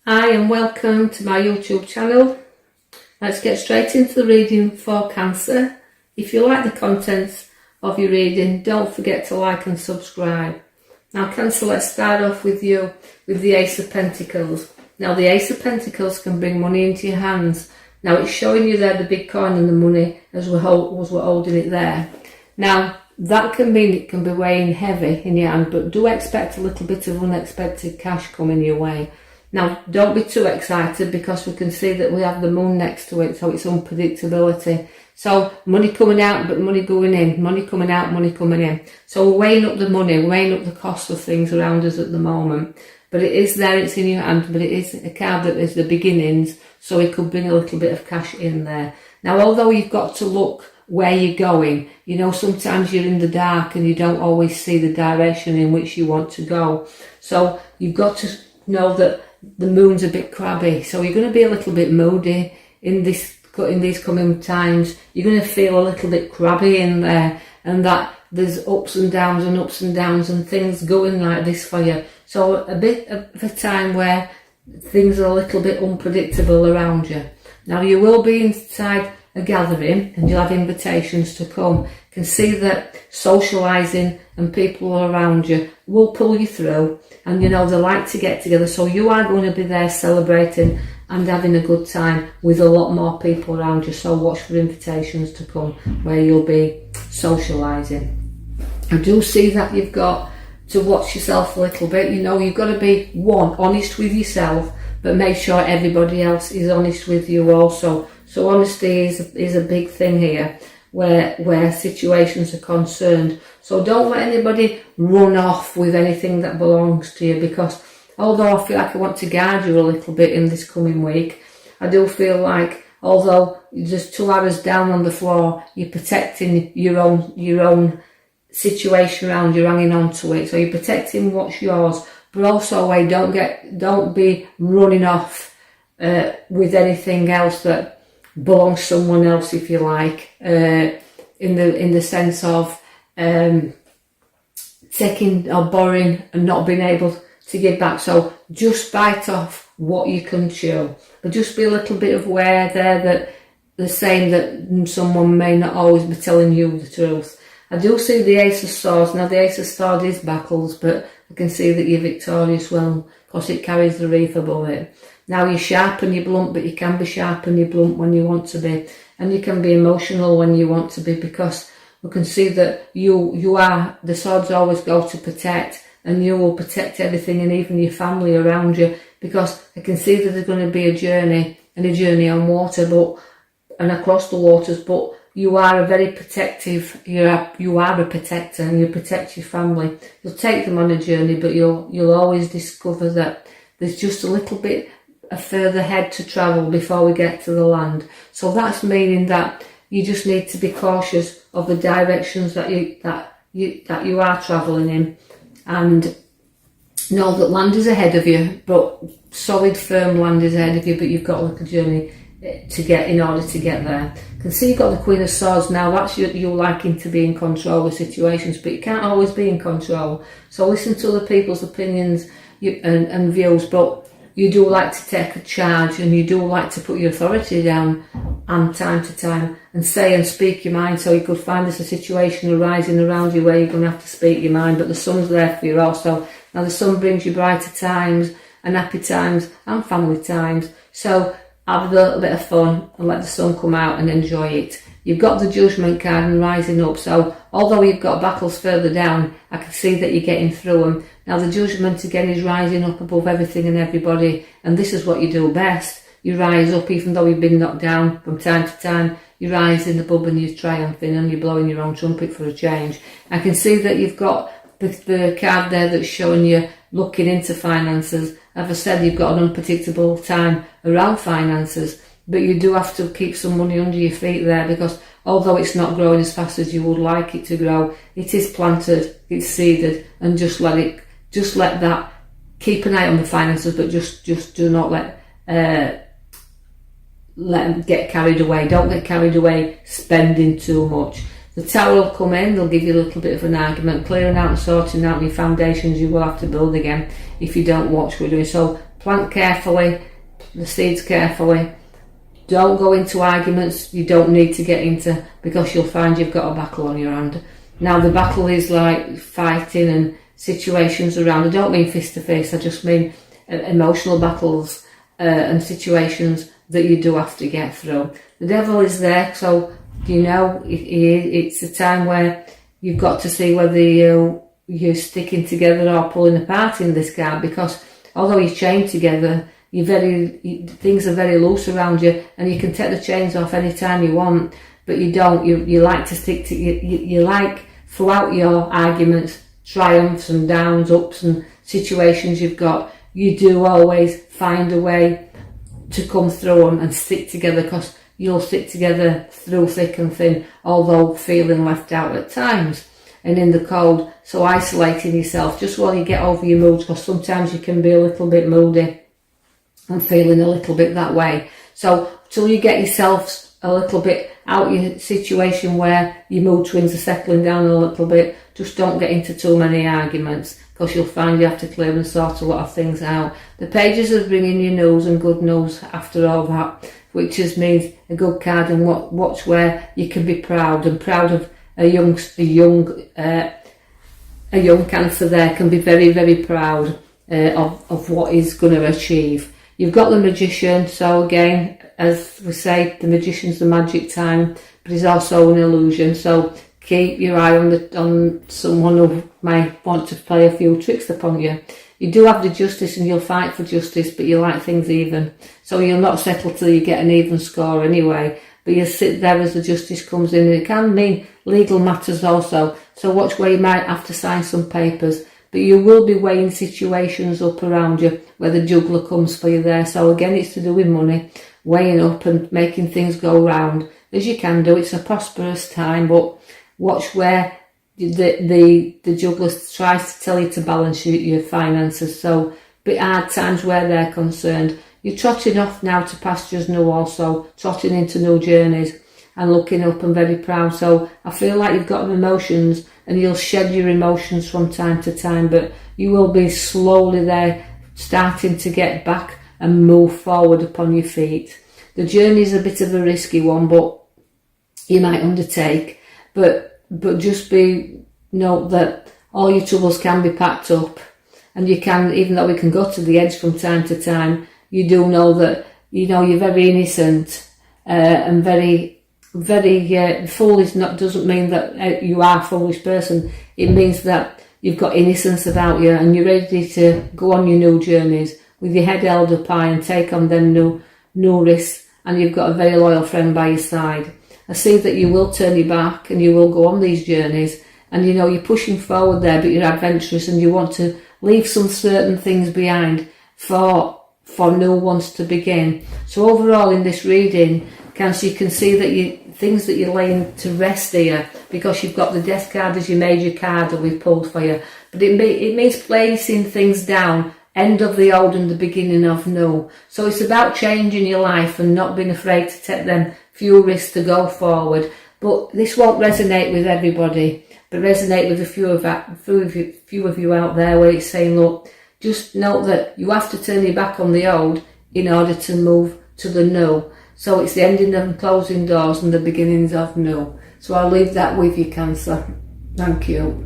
Hi and welcome to my YouTube channel. Let's get straight into the reading for Cancer. If you like the contents of your reading, don't forget to like and subscribe. Now Cancer, let's start off with you with the Ace of Pentacles. Now the Ace of Pentacles can bring money into your hands. Now it's showing you there the big coin and the money as we're holding it there. Now that can mean it can be weighing heavy in your hand, but do expect a little bit of unexpected cash coming your way. Now, don't be too excited because we can see that we have the moon next to it, so it's unpredictability. So, money coming out, but money going in. Money coming out, money coming in. So, we're weighing up the money, we're weighing up the cost of things around us at the moment. But it is there, it's in your hand, but it is a card that is the beginnings, so it could bring a little bit of cash in there. Now, although you've got to look where you're going, you know, sometimes you're in the dark and you don't always see the direction in which you want to go. So, you've got to know that the moon's a bit crabby, so you're going to be a little bit moody in these coming times. You're going to feel a little bit crabby in there, and that there's ups and downs and things going like this for you. So a bit of a time where things are a little bit unpredictable around you. Now you will be inside a gathering and you'll have invitations to come. You can see that socialising and people around you will pull you through, and you know they like to get together, so you are going to be there celebrating and having a good time with a lot more people around you. So watch for invitations to come where you'll be socialising. I do see that you've got to watch yourself a little bit. You know, you've got to be honest with yourself, but make sure everybody else is honest with you also. So honesty is a big thing here where situations are concerned. So don't let anybody run off with anything that belongs to you, because although I feel like I want to guard you a little bit in this coming week, I do feel like although there's 2 arrows down on the floor, you're protecting your own situation around you, hanging on to it. So you're protecting what's yours, but also don't be running off with anything else that belongs to someone else, if you like, in the sense of taking or borrowing and not being able to give back. So just bite off what you can chew, but just be a little bit aware there that the saying that someone may not always be telling you the truth. I do see the Ace of Swords. Now the Ace of Swords is battles, but I can see that you're victorious, well, because it carries the wreath above it. Now you're sharp and you're blunt, but you can be sharp and you're blunt when you want to be, and you can be emotional when you want to be, because we can see that you are, the swords always go to protect, and you will protect everything and even your family around you, because I can see that there's going to be a journey on water, and across the waters, but you are a very protective, you are a protector, and you protect your family. You'll take them on a journey, but you'll always discover that there's just a little bit a further head to travel before we get to the land. So that's meaning that you just need to be cautious of the directions that you are travelling in, and know that land is ahead of you, but solid firm land is ahead of you, but you've got like a journey to get in order to get there. You can see you've got the Queen of Swords. Now that's you liking to be in control of situations, but you can't always be in control. So listen to other people's opinions and views, but you do like to take a charge, and you do like to put your authority down and time to time and say and speak your mind. So you could find there's a situation arising around you where you're going to have to speak your mind, but the sun's there for you also. Now the sun brings you brighter times and happy times and family times. So have a little bit of fun and let the sun come out and enjoy it. You've got the Judgment card and rising up, so although you've got battles further down, I can see that you're getting through them. Now the Judgment again is rising up above everything and everybody, and this is what you do best. You rise up even though you've been knocked down from time to time. You rise in the bub and you're triumphing and you're blowing your own trumpet for a change. I can see that you've got the card there that's showing you looking into finances. As I said, you've got an unpredictable time around finances, but you do have to keep some money under your feet there, because although it's not growing as fast as you would like it to grow, it is planted, it's seeded, and just let that, keep an eye on the finances, but just do not let them get carried away. Don't get carried away spending too much. The Tower will come in, they'll give you a little bit of an argument, clearing out and sorting out your foundations you will have to build again if you don't watch what we're doing. So plant carefully, the seeds carefully. Don't go into arguments you don't need to get into, because you'll find you've got a battle on your hand. Now the battle is like fighting and situations around. I don't mean fist to face, I just mean emotional battles and situations that you do have to get through. The devil is there, so it's a time where you've got to see whether you're sticking together or pulling apart in this card, because although you're chained together, things are very loose around you, and you can take the chains off anytime you want, but you don't. You like to stick to you like throughout your arguments, triumphs and downs, ups and situations you've got, you do always find a way to come through them and stick together, because you'll stick together through thick and thin, although feeling left out at times and in the cold. So isolating yourself just while you get over your moods, because sometimes you can be a little bit moody and feeling a little bit that way. So till you get yourself a little bit out your situation where your mood swings are settling down a little bit, just don't get into too many arguments, because you'll find you have to clear and sort a lot of things out. The pages are bringing you news and good news after all that, which just means a good card, and watch where you can be proud of a young Cancer there can be very, very proud of what he's going to achieve. You've got the Magician, so again, as we say, the Magician's the magic time, but he's also an illusion, so keep your eye on someone who might want to play a few tricks upon you. You do have the Justice, and you'll fight for justice, but you like things even, so you'll not settle till you get an even score anyway, but you'll sit there as the Justice comes in. It can mean legal matters also, so watch where you might have to sign some papers, but you will be weighing situations up around you where the juggler comes for you there. So again, it's to do with money, weighing up and making things go round as you can do. It's a prosperous time, but watch where the juggler tries to tell you to balance your finances. So bit hard times where they're concerned. You're trotting off now to pastures new, also trotting into new journeys and looking up and very proud. So I feel like you've got emotions, and you'll shed your emotions from time to time, but you will be slowly there starting to get back and move forward upon your feet. The journey is a bit of a risky one, but you might undertake, but just note that all your troubles can be packed up, and you can, even though we can go to the edge from time to time, you do know that you're very innocent and very foolish. Doesn't mean that you are a foolish person. It means that you've got innocence about you, and you're ready to go on your new journeys with your head held up high and take on them new risks, and you've got a very loyal friend by your side. I see that you will turn your back and you will go on these journeys, and you're pushing forward there, but you're adventurous and you want to leave some certain things behind for new ones to begin. So overall in this reading, Cancer, you can see that things that you're laying to rest here, because you've got the Death card as your major card that we've pulled for you, but it means placing things down, end of the old and the beginning of new. So it's about changing your life and not being afraid to take them few risks to go forward. But this won't resonate with everybody, but resonate with a few of you out there, where it's saying, look, just note that you have to turn your back on the old in order to move to the new. So it's the ending and closing doors and the beginnings of new. So I'll leave that with you, Cancer. Thank you.